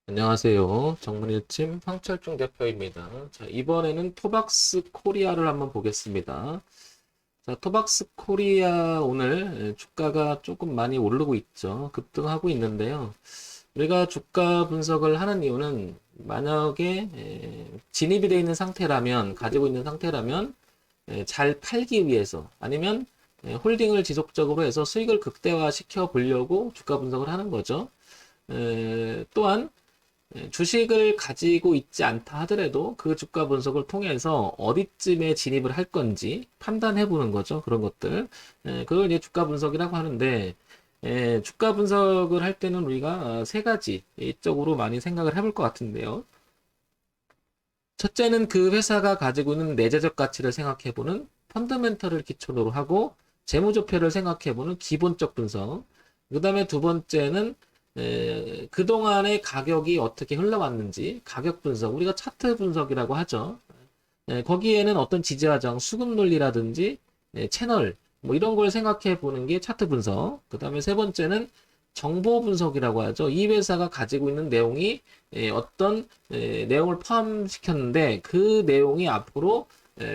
안녕하세요. 정문일침 황철중 대표입니다. 자, 이번에는 토박스 코리아를 한번 보겠습니다. 자, 토박스 코리아 오늘 주가가 조금 많이 오르고 있죠. 급등하고 있는데요. 우리가 주가 분석을 하는 이유는 만약에 진입이 되어 있는 상태라면, 가지고 있는 상태라면 잘 팔기 위해서 아니면 홀딩을 지속적으로 해서 수익을 극대화시켜 보려고 주가 분석을 하는 거죠. 또한 주식을 가지고 있지 않다 하더라도 그 주가 분석을 통해서 어디쯤에 진입을 할 건지 판단해 보는 거죠. 그런 것들. 그걸 이제 주가 분석이라고 하는데, 주가 분석을 할 때는 우리가 세 가지 이쪽으로 많이 생각을 해볼 것 같은데요. 첫째는 그 회사가 가지고 있는 내재적 가치를 생각해 보는 펀더멘털을 기초로 하고, 재무제표를 생각해 보는 기본적 분석. 그 다음에 두 번째는 그동안의 가격이 어떻게 흘러왔는지 가격 분석, 우리가 차트 분석이라고 하죠. 거기에는 어떤 지지하정, 수급 논리라든지 채널 뭐 이런 걸 생각해 보는 게 차트 분석. 그 다음에 세 번째는 정보 분석이라고 하죠. 이 회사가 가지고 있는 내용이 어떤 내용을 포함시켰는데 그 내용이 앞으로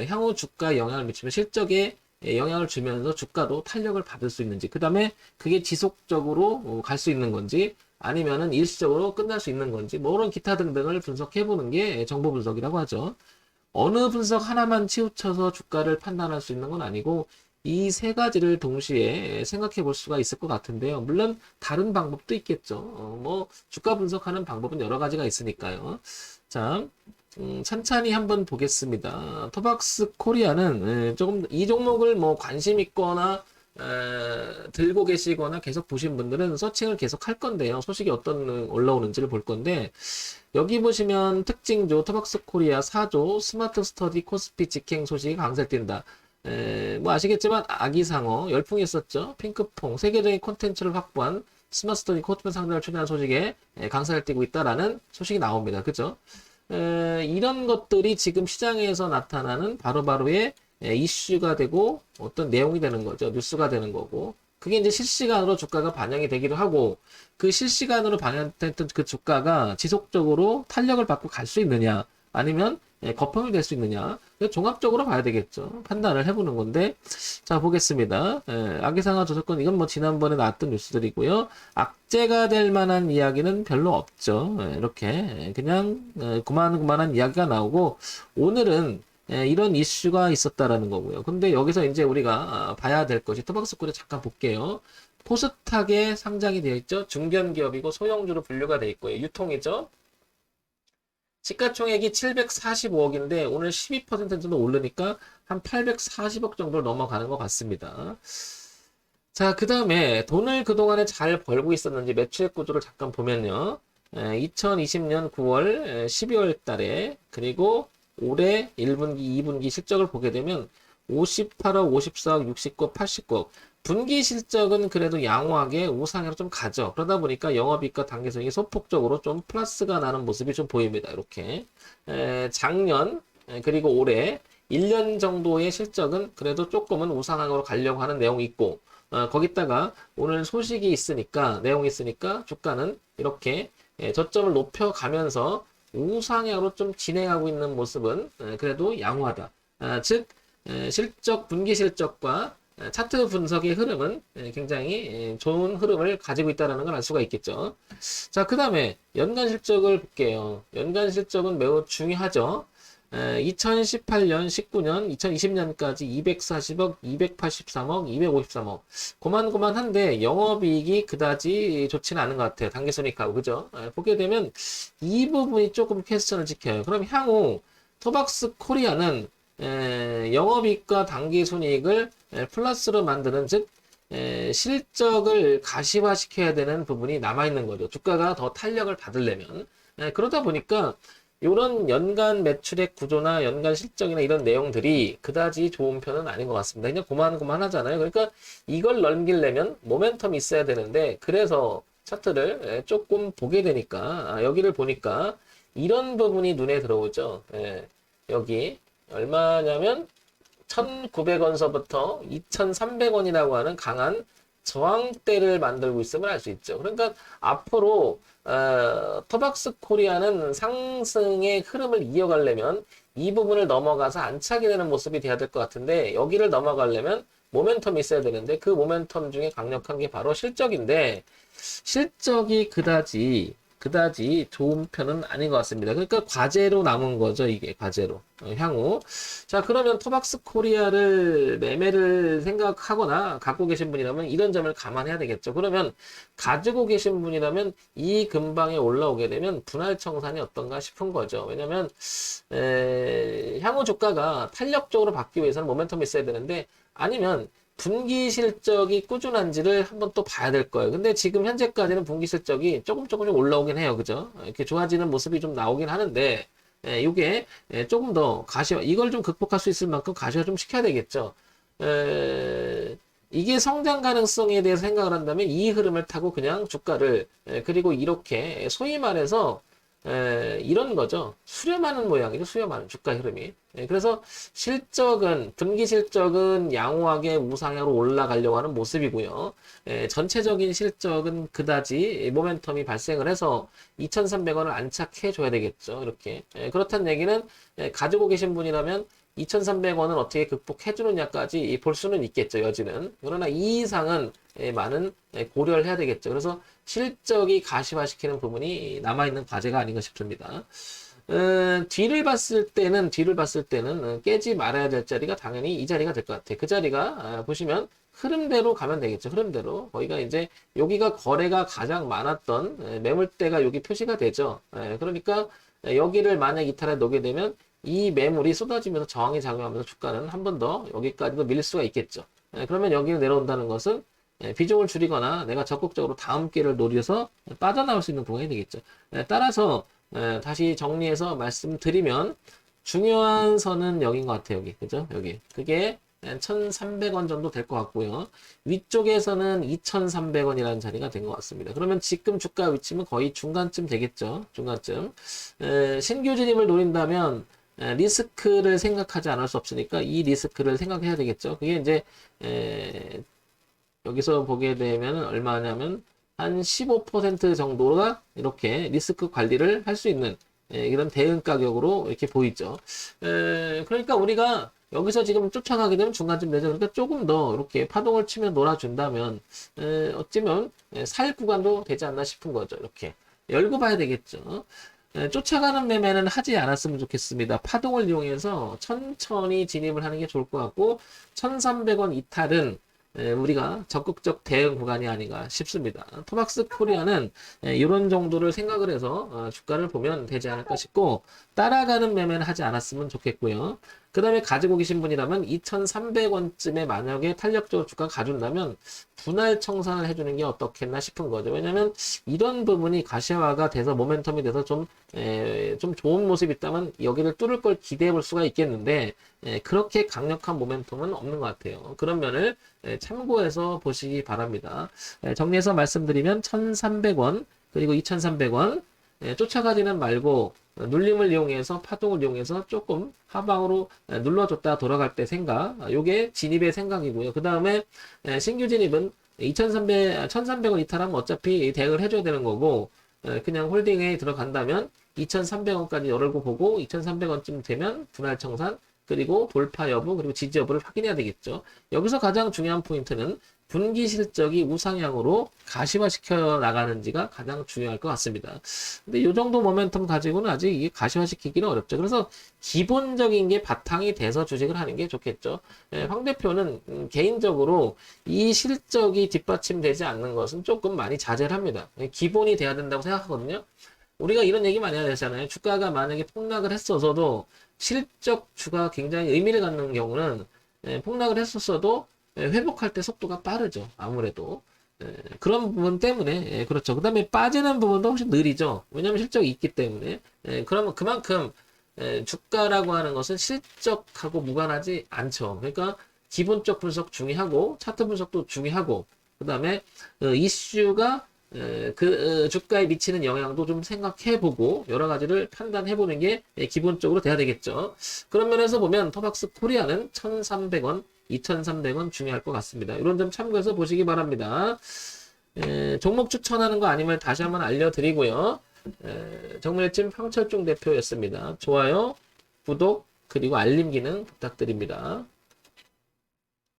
향후 주가에 영향을 미치면 실적에 영향을 주면서 주가도 탄력을 받을 수 있는지, 그 다음에 그게 지속적으로 갈 수 있는 건지 아니면은 일시적으로 끝날 수 있는 건지, 뭐 이런 기타 등등을 분석해 보는 게 정보 분석이라고 하죠. 어느 분석 하나만 치우쳐서 주가를 판단할 수 있는 건 아니고 이 세 가지를 동시에 생각해 볼 수가 있을 것 같은데요. 물론 다른 방법도 있겠죠. 뭐 주가 분석하는 방법은 여러 가지가 있으니까요. 자, 천천히 한번 보겠습니다. 토박스 코리아는 조금 이 종목을 뭐 관심 있거나 들고 계시거나 계속 보신 분들은 서칭을 계속 할 건데요. 소식이 어떤 올라오는지를 볼 건데, 여기 보시면 특징조 토박스 코리아 4조 스마트 스터디 코스피 직행 소식 강세뛴다. 뭐 아시겠지만 아기상어 열풍이 있었죠. 핑크퐁 세계적인 콘텐츠를 확보한 스마트 스터디 코스피 상장을 추진한 소식에 강세를 띠고 있다라는 소식이 나옵니다. 그죠? 이런 것들이 지금 시장에서 나타나는 바로바로의 이슈가 되고 어떤 내용이 되는 거죠. 뉴스가 되는 거고. 그게 이제 실시간으로 주가가 반영이 되기도 하고, 그 실시간으로 반영됐던 그 주가가 지속적으로 탄력을 받고 갈 수 있느냐, 아니면 거품이 될 수 있느냐, 종합적으로 봐야 되겠죠. 판단을 해보는 건데, 자, 보겠습니다. 악의상하 조석권, 이건 뭐 지난번에 나왔던 뉴스들이고요. 악재가 될 만한 이야기는 별로 없죠. 이렇게 그냥 그만한 이야기가 나오고, 오늘은 이런 이슈가 있었다라는 거고요. 근데 여기서 이제 우리가 봐야 될 것이 토박스 코리아 잠깐 볼게요. 코스닥에 상장이 되어 있죠. 중견기업이고 소형주로 분류가 되어 있고요. 유통이죠. 시가총액이 745억인데 오늘 12% 정도 오르니까 한 840억 정도를 넘어가는 것 같습니다. 자, 그 다음에 돈을 그동안에 잘 벌고 있었는지 매출액 구조를 잠깐 보면요. 2020년 9월, 12월 달에, 그리고 올해 1분기, 2분기 실적을 보게 되면 58억, 54억, 69억, 89억. 분기 실적은 그래도 양호하게 우상향으로 좀 가죠. 그러다 보니까 영업이익과 당기순이익이 소폭적으로 좀 플러스가 나는 모습이 좀 보입니다. 이렇게. 작년, 그리고 올해 1년 정도의 실적은 그래도 조금은 우상향으로 가려고 하는 내용이 있고, 거기다가 오늘 소식이 있으니까, 내용이 있으니까 주가는 이렇게 저점을 높여가면서 우상향으로 좀 진행하고 있는 모습은 그래도 양호하다. 즉, 실적, 분기 실적과 차트 분석의 흐름은 굉장히 좋은 흐름을 가지고 있다는 걸 알 수가 있겠죠. 자, 그 다음에 연간 실적을 볼게요. 연간 실적은 매우 중요하죠. 2018년, 19년, 2020년까지 240억, 283억, 253억. 고만고만한데 영업이익이 그다지 좋지는 않은 것 같아요. 당기순이익하고, 그죠? 보게 되면 이 부분이 조금 퀘스천을 지켜요. 그럼 향후 토박스 코리아는 영업이익과 당기순이익을 플러스로 만드는, 즉 실적을 가시화시켜야 되는 부분이 남아있는 거죠. 주가가 더 탄력을 받으려면. 그러다 보니까 이런 연간 매출액 구조나 연간 실적이나 이런 내용들이 그다지 좋은 편은 아닌 것 같습니다. 그냥 고만고만하잖아요. 그러니까 이걸 넘기려면 모멘텀이 있어야 되는데, 그래서 차트를 조금 보게 되니까, 여기를 보니까 이런 부분이 눈에 들어오죠. 여기 얼마냐면 1,900원서부터 2,300원이라고 하는 강한 저항대를 만들고 있음을 알 수 있죠. 그러니까 앞으로 토박스 코리아는 상승의 흐름을 이어가려면 이 부분을 넘어가서 안착이 되는 모습이 돼야 될 것 같은데 여기를 넘어가려면 모멘텀이 있어야 되는데 그 모멘텀 중에 강력한 게 바로 실적인데 실적이 그다지 좋은 편은 아닌 것 같습니다. 그러니까 과제로 남은 거죠, 이게 과제로. 향후. 자, 그러면 토박스 코리아를 매매를 생각하거나 갖고 계신 분이라면 이런 점을 감안해야 되겠죠. 그러면 가지고 계신 분이라면 이 근방에 올라오게 되면 분할 청산이 어떤가 싶은 거죠. 왜냐면 향후 주가가 탄력적으로 받기 위해서는 모멘텀이 있어야 되는데 아니면 분기 실적이 꾸준한지를 한번 또 봐야 될 거예요. 근데 지금 현재까지는 분기 실적이 조금씩 올라오긴 해요. 그죠? 이렇게 좋아지는 모습이 좀 나오긴 하는데, 이게 조금 더 이걸 좀 극복할 수 있을 만큼 가시화 좀 시켜야 되겠죠. 이게 성장 가능성에 대해서 생각을 한다면 이 흐름을 타고 그냥 주가를, 그리고 이렇게 소위 말해서 이런 거죠. 수렴하는 모양이죠. 수렴하는 주가 흐름이. 그래서 실적은 분기 실적은 양호하게 우상향으로 올라가려고 하는 모습이고요. 전체적인 실적은 그다지 모멘텀이 발생을 해서 2,300원을 안착해 줘야 되겠죠. 이렇게. 그렇다는 얘기는 가지고 계신 분이라면 2,300원을 어떻게 극복해 주느냐까지 볼 수는 있겠죠. 여지는. 그러나 이 이상은 많은 고려를 해야 되겠죠. 그래서 실적이 가시화시키는 부분이 남아있는 과제가 아닌가 싶습니다. 뒤를 봤을 때는 깨지 말아야 될 자리가 당연히 이 자리가 될 것 같아요. 그 자리가 보시면 흐름대로 가면 되겠죠. 흐름대로. 거기가 이제 여기가 거래가 가장 많았던 매물대가 여기 표시가 되죠. 그러니까 여기를 만약 이탈에 놓게 되면 이 매물이 쏟아지면서 저항이 작용하면서 주가는 한 번 더 여기까지도 밀릴 수가 있겠죠. 그러면 여기를 내려온다는 것은 비중을 줄이거나 내가 적극적으로 다음 기회를 노려서 빠져나올 수 있는 구간이 되겠죠. 따라서 다시 정리해서 말씀드리면 중요한 선은 여기인 것 같아요. 여기. 그죠? 여기. 그게 1,300원 정도 될 것 같고요. 위쪽에서는 2,300원이라는 자리가 된 것 같습니다. 그러면 지금 주가 위치는 거의 중간쯤 되겠죠. 중간쯤. 신규 진입을 노린다면 리스크를 생각하지 않을 수 없으니까 이 리스크를 생각해야 되겠죠. 그게 이제 여기서 보게 되면 얼마냐면 한 15% 정도가 이렇게 리스크 관리를 할 수 있는 이런 대응 가격으로 이렇게 보이죠. 그러니까 우리가 여기서 지금 쫓아가게 되면 중간쯤 되죠. 그러니까 조금 더 이렇게 파동을 치며 놀아준다면 어찌면 살 구간도 되지 않나 싶은 거죠. 이렇게 열고 봐야 되겠죠. 쫓아가는 매매는 하지 않았으면 좋겠습니다. 파동을 이용해서 천천히 진입을 하는 게 좋을 것 같고 1,300원 이탈은 우리가 적극적 대응 구간이 아닌가 싶습니다. 토박스 코리아는 이런 정도를 생각을 해서 주가를 보면 되지 않을까 싶고 따라가는 매매는 하지 않았으면 좋겠고요. 그 다음에 가지고 계신 분이라면 2,300원쯤에 만약에 탄력적으로 주가가 가준다면 분할 청산을 해주는 게 어떻겠나 싶은 거죠. 왜냐면 이런 부분이 가시화가 돼서 모멘텀이 돼서 좀 좋은 모습이 있다면 여기를 뚫을 걸 기대해 볼 수가 있겠는데 그렇게 강력한 모멘텀은 없는 것 같아요. 그런 면을 참고해서 보시기 바랍니다. 정리해서 말씀드리면 1,300원 그리고 2,300원 쫓아가지는 말고 눌림을 이용해서 파동을 이용해서 조금 하방으로 눌러줬다 돌아갈 때 생각 요게 진입의 생각이고요. 그 다음에 신규 진입은 1,300원 이탈하면 어차피 대응을 해줘야 되는 거고 그냥 홀딩에 들어간다면 2,300원까지 열고 보고 2,300원쯤 되면 분할 청산 그리고 돌파 여부 그리고 지지 여부를 확인해야 되겠죠. 여기서 가장 중요한 포인트는 분기 실적이 우상향으로 가시화시켜 나가는지가 가장 중요할 것 같습니다. 근데 이 정도 모멘텀 가지고는 아직 이게 가시화시키기는 어렵죠. 그래서 기본적인 게 바탕이 돼서 주식을 하는 게 좋겠죠. 황 대표는 개인적으로 이 실적이 뒷받침되지 않는 것은 조금 많이 자제를 합니다. 기본이 돼야 된다고 생각하거든요. 우리가 이런 얘기 많이 하잖아요. 주가가 만약에 폭락을 했어서도 실적주가 굉장히 의미를 갖는 경우는 폭락을 했었어도 회복할 때 속도가 빠르죠. 아무래도. 그런 부분 때문에 그렇죠. 그 다음에 빠지는 부분도 훨씬 느리죠. 왜냐하면 실적이 있기 때문에. 그러면 그만큼 주가라고 하는 것은 실적하고 무관하지 않죠. 그러니까 기본적 분석 중요하고 차트 분석도 중요하고 그 다음에 이슈가 주가에 미치는 영향도 좀 생각해보고 여러 가지를 판단해보는 게 기본적으로 돼야 되겠죠. 그런 면에서 보면 토박스 코리아는 1,300원 2,300원 중요할 것 같습니다. 이런 점 참고해서 보시기 바랍니다. 종목 추천하는 거 아니면 다시 한번 알려드리고요. 정밀집 황철중 대표였습니다. 좋아요, 구독, 그리고 알림 기능 부탁드립니다.